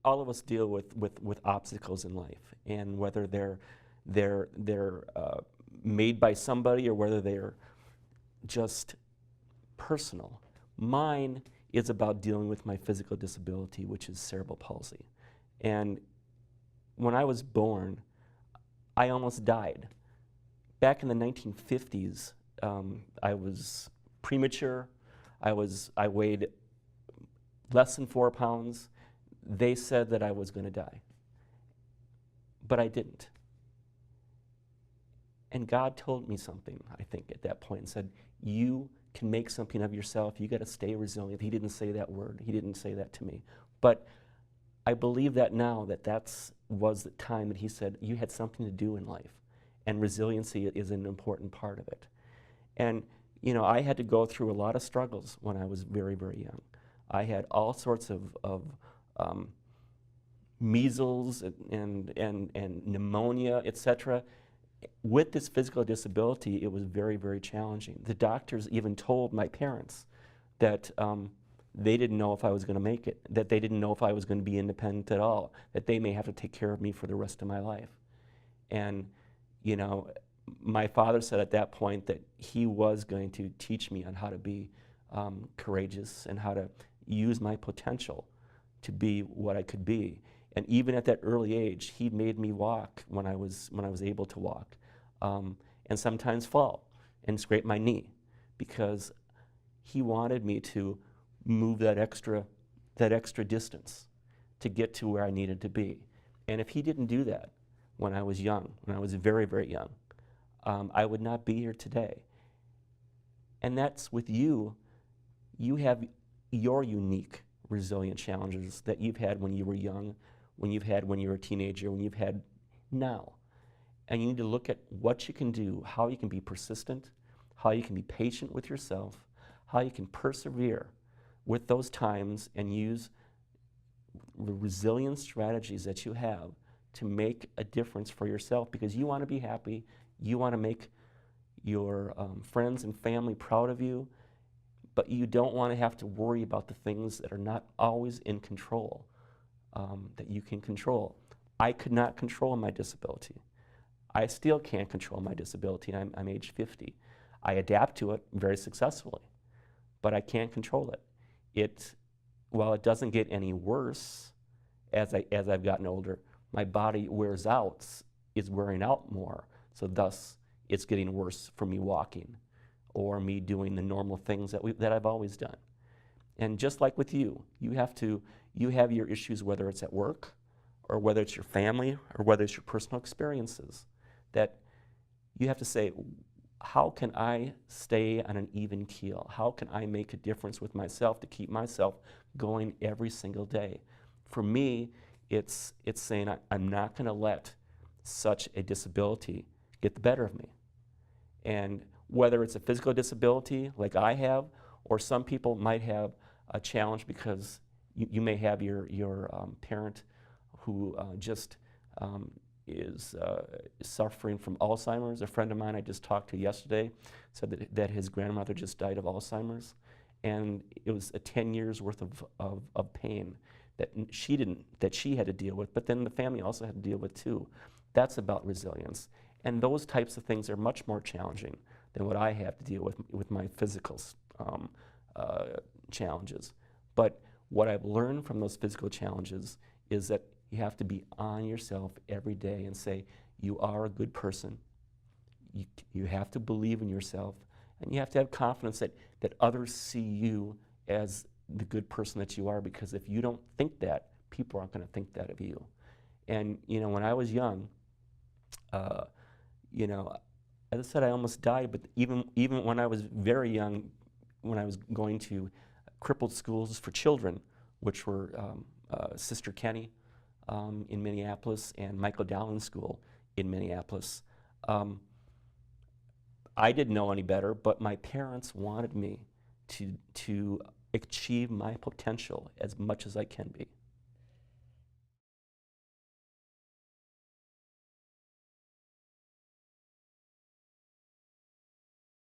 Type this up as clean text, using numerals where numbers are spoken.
all of us deal with obstacles in life, and whether they're made by somebody or whether they're just personal. Mine is about dealing with my physical disability, which is cerebral palsy. And when I was born, I almost died. Back in the 1950s, I was premature. I weighed less than 4 pounds. They said that I was going to die, but I didn't. And God told me something, I think, at that point, and said, you can make something of yourself. You got to stay resilient. He didn't say that word. He didn't say that to me. But I believe that now, that was the time that he said, you had something to do in life, and resiliency is an important part of it. And, you know, I had to go through a lot of struggles when I was very, very young. I had all sorts of measles and pneumonia, etc. With this physical disability, it was very, very challenging. The doctors even told my parents that they didn't know if I was going to make it, that they didn't know if I was going to be independent at all, that they may have to take care of me for the rest of my life. And, you know, my father said at that point that he was going to teach me on how to be courageous and how to use my potential to be what I could be. And even at that early age, he made me walk when I was able to walk, and sometimes fall and scrape my knee, because he wanted me to move that extra distance to get to where I needed to be. And if he didn't do that when I was young, when I was very, very young, I would not be here today. And that's with you. You have your unique resilient challenges that you've had when you were young, when you've had when you were a teenager, when you've had now. And you need to look at what you can do, how you can be persistent, how you can be patient with yourself, how you can persevere with those times and use the resilient strategies that you have to make a difference for yourself, because you want to be happy, you want to make your friends and family proud of you, but you don't want to have to worry about the things that are not always in control, that you can control. I could not control my disability. I still can't control my disability. I'm age 50. I adapt to it very successfully, but I can't control it. While it doesn't get any worse as I've gotten older, my body wears out, is wearing out more, so thus it's getting worse for me walking or me doing the normal things that I've always done. And just like with you, you have your issues, whether it's at work or whether it's your family or whether it's your personal experiences, that you have to say, how can I stay on an even keel? How can I make a difference with myself to keep myself going every single day? For me, it's saying I'm not going to let such a disability get the better of me. And whether it's a physical disability like I have, or some people might have a challenge because you may have your parent who just is suffering from Alzheimer's. A friend of mine I just talked to yesterday said that his grandmother just died of Alzheimer's, and it was 10 years worth of pain that she had to deal with, but then the family also had to deal with too. That's about resilience. And those types of things are much more challenging than what I have to deal with my physical challenges. But what I've learned from those physical challenges is that you have to be on yourself every day and say, you are a good person. You have to believe in yourself, and you have to have confidence that others see you as the good person that you are, because if you don't think that, people aren't going to think that of you. And, you know, when I was young, you know, as I said, I almost died, but even when I was very young, when I was going to crippled schools for children, which were Sister Kenny in Minneapolis and Michael Dowling School in Minneapolis, I didn't know any better, but my parents wanted me to achieve my potential as much as I can be.